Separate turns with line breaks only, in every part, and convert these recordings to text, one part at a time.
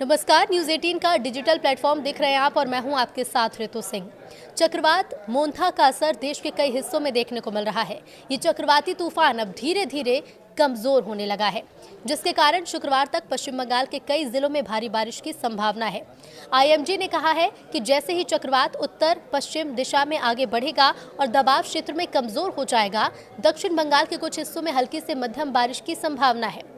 नमस्कार, न्यूज़ 18 का digital platform देख रहे हैं आप और मैं हूं आपके साथ ऋतु सिंह। चक्रवात मोंथा का असर देश के कई हिस्सों में देखने को मिल रहा है। ये चक्रवाती तूफान अब धीरे धीरे कमजोर होने लगा है, जिसके कारण शुक्रवार तक पश्चिम बंगाल के कई जिलों में भारी बारिश की संभावना है। आईएमडी ने कहा है कि जैसे ही चक्रवात उत्तर पश्चिम दिशा में आगे बढ़ेगा और दबाव क्षेत्र में कमजोर हो जाएगा, दक्षिण बंगाल के कुछ हिस्सों में हल्की से मध्यम बारिश की संभावना है।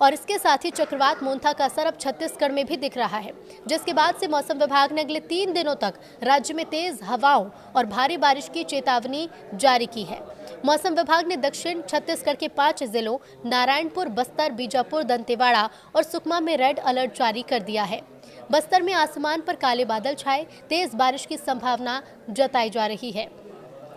और इसके साथ ही चक्रवात मोंथा का असर अब छत्तीसगढ़ में भी दिख रहा है, जिसके बाद से मौसम विभाग ने अगले 3 दिनों तक राज्य में तेज हवाओं और भारी बारिश की चेतावनी जारी की है। मौसम विभाग ने दक्षिण छत्तीसगढ़ के 5 जिलों नारायणपुर, बस्तर, बीजापुर, दंतेवाड़ा और सुकमा में रेड अलर्ट जारी कर दिया है। बस्तर में आसमान पर काले बादल छाए तेज बारिश की संभावना जताई जा रही है।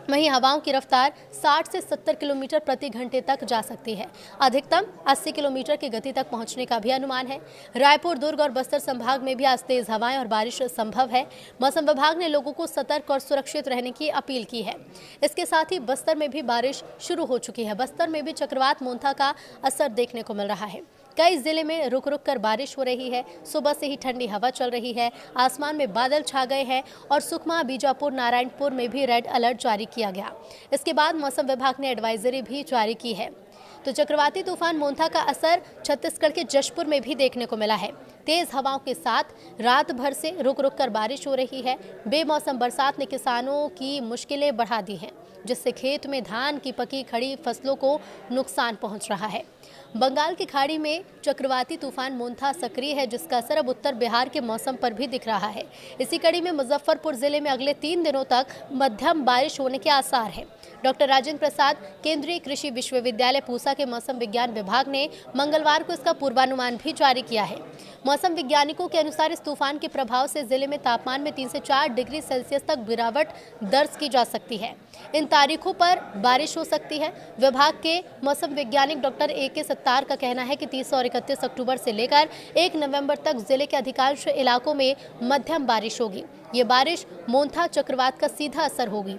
वहीं हवाओं की रफ्तार 60 से 70 किलोमीटर प्रति घंटे तक जा सकती है। अधिकतम 80 किलोमीटर की गति तक पहुंचने का भी अनुमान है। रायपुर, दुर्ग और बस्तर संभाग में भी आज तेज हवाएं और बारिश संभव है। मौसम विभाग ने लोगों को सतर्क और सुरक्षित रहने की अपील की है। इसके साथ ही बस्तर में भी बारिश शुरू हो चुकी है। बस्तर में भी चक्रवात मोंथा का असर देखने को मिल रहा है। कई जिले में रुक रुक कर बारिश हो रही है। सुबह से ही ठंडी हवा चल रही है। आसमान में बादल छा गए हैं और सुकमा, बीजापुर, नारायणपुर में भी रेड अलर्ट जारी किया गया। इसके बाद मौसम विभाग ने एडवाइजरी भी जारी की है। तो चक्रवाती तूफान मोंथा का असर छत्तीसगढ़ के जशपुर में भी देखने को मिला है। तेज हवाओं के साथ रात भर से रुक रुक कर बारिश हो रही है। बेमौसम बरसात ने किसानों की मुश्किलें बढ़ा दी हैं, जिससे खेत में धान की पकी खड़ी फसलों को नुकसान पहुंच रहा है। बंगाल की खाड़ी में चक्रवाती तूफान मोंथा सक्रिय है, जिसका असर अब उत्तर बिहार के मौसम पर भी दिख रहा है। इसी कड़ी में मुजफ्फरपुर जिले में अगले 3 दिनों तक मध्यम बारिश होने के आसार हैं। डॉक्टर राजेंद्र प्रसाद केंद्रीय कृषि विश्वविद्यालय पूसा के मौसम विज्ञान विभाग ने मंगलवार को इसका पूर्वानुमान भी जारी किया है। मौसम वैज्ञानिकों के अनुसार इस तूफान के प्रभाव से जिले में तापमान में 3 से 4 डिग्री सेल्सियस तक गिरावट दर्ज की जा सकती है। इन तारीखों पर बारिश हो सकती है। विभाग के मौसम वैज्ञानिक डॉक्टर AK सत्तार का कहना है कि 30 और 31 अक्टूबर से लेकर 1 नवंबर तक जिले के अधिकांश इलाकों में मध्यम बारिश होगी। ये बारिश मोंथा चक्रवात का सीधा असर होगी।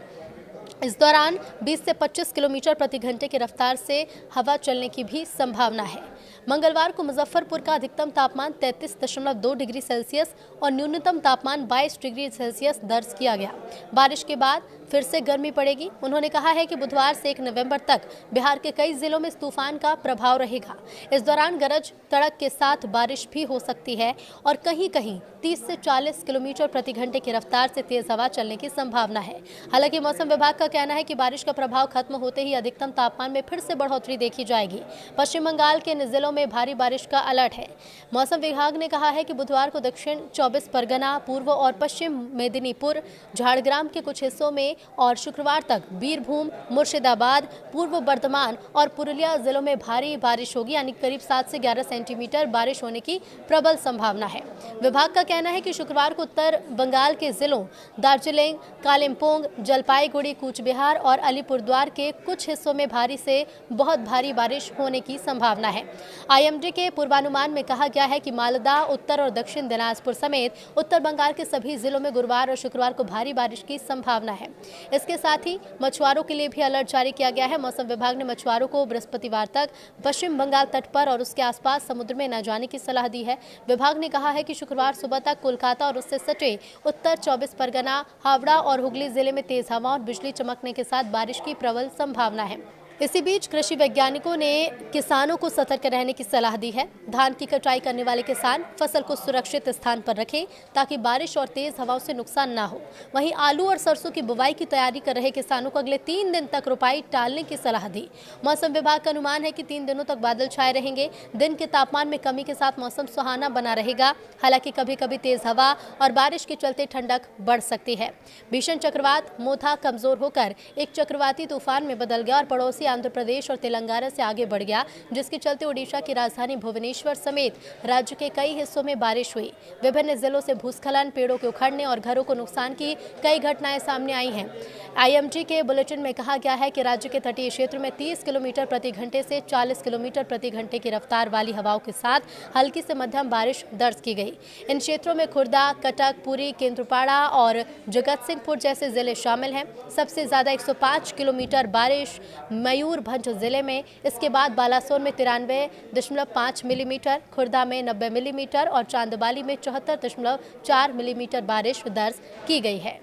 इस दौरान 20 से 25 किलोमीटर प्रति घंटे की रफ्तार से हवा चलने की भी संभावना है। मंगलवार को मुजफ्फरपुर का अधिकतम तापमान 33.2 डिग्री सेल्सियस और न्यूनतम तापमान 22 डिग्री सेल्सियस दर्ज किया गया। बारिश के बाद फिर से गर्मी पड़ेगी। उन्होंने कहा है कि बुधवार से 1 नवंबर तक बिहार के कई जिलों में इस तूफान का प्रभाव रहेगा। इस दौरान गरज तड़क के साथ बारिश भी हो सकती है और कहीं कहीं 30 से 40 किलोमीटर प्रति घंटे की रफ्तार से तेज हवा चलने की संभावना है। हालांकि मौसम विभाग का कहना है कि बारिश का प्रभाव खत्म होते ही अधिकतम तापमान में फिर से बढ़ोतरी देखी जाएगी। पश्चिम बंगाल के इन जिलों में भारी बारिश का अलर्ट है। मौसम विभाग ने कहा है कि बुधवार को दक्षिण 24 परगना, पूर्व और पश्चिम मेदिनीपुर, झारग्राम के कुछ हिस्सों में और शुक्रवार तक बीरभूम, मुर्शिदाबाद, पूर्व बर्धमान और पुरुलिया जिलों में भारी बारिश होगी, यानी करीब 7 से 11 सेंटीमीटर बारिश होने की प्रबल संभावना है। विभाग का कहना है कि शुक्रवार को उत्तर बंगाल के जिलों दार्जिलिंग, कालिम्पोंग, जलपाईगुड़ी, कूचबिहार और अलीपुरद्वार के कुछ हिस्सों में भारी से बहुत भारी बारिश होने की संभावना है। आईएमडी के पूर्वानुमान में कहा गया है कि मालदा, उत्तर और दक्षिण दिनाजपुर समेत उत्तर बंगाल के सभी जिलों में गुरुवार और शुक्रवार को भारी बारिश की संभावना है। इसके साथ ही मछुआरों के लिए भी अलर्ट जारी किया गया है। मौसम विभाग ने मछुआरों को बृहस्पतिवार तक पश्चिम बंगाल तट पर और उसके आसपास समुद्र में न जाने की सलाह दी है। विभाग ने कहा है कि शुक्रवार सुबह तक कोलकाता और उससे सटे उत्तर 24 परगना, हावड़ा और हुगली जिले में तेज हवा और बिजली चमकने के साथ बारिश की प्रबल संभावना है। इसी बीच कृषि वैज्ञानिकों ने किसानों को सतर्क रहने की सलाह दी है। धान की कटाई करने वाले किसान फसल को सुरक्षित स्थान पर रखें ताकि बारिश और तेज हवाओं से नुकसान ना हो। वहीं आलू और सरसों की बुवाई की तैयारी कर रहे किसानों को अगले 3 दिन तक रोपाई टालने की सलाह दी। मौसम विभाग का अनुमान है कि 3 दिनों तक बादल छाए रहेंगे। दिन के तापमान में कमी के साथ मौसम सुहाना बना रहेगा। हालांकि कभी कभी तेज हवा और बारिश के चलते ठंडक बढ़ सकती है। भीषण चक्रवात मोंथा कमजोर होकर एक चक्रवाती तूफान में बदल गया और पड़ोसी आंध्र प्रदेश और तेलंगाना से आगे बढ़ गया, जिसके चलते ओडिशा की राजधानी भुवनेश्वर समेत राज्य के कई हिस्सों में बारिश हुई। विभिन्न जिलों से भूस्खलन, पेड़ों के उखड़ने और घरों को नुकसान की कई घटनाएं सामने आई हैं। आईएमडी के बुलेटिन में कहा गया है कि राज्य के तटीय क्षेत्र में 30 किलोमीटर प्रति घंटे से 40 किलोमीटर प्रति घंटे की रफ्तार वाली हवाओं के साथ हल्की से मध्यम बारिश दर्ज की गई। इन क्षेत्रों में खुर्दा, कटक, पुरी, केंद्रपाड़ा और जगतसिंहपुर जैसे जिले शामिल हैं। सबसे ज्यादा 105 किलोमीटर बारिश मयूरभंज जिले में, इसके बाद बालासोर में 93.5 मिलीमीटर, खुर्दा में 90 मिलीमीटर और चांदबाली में 74.4 मिलीमीटर बारिश दर्ज की गई है।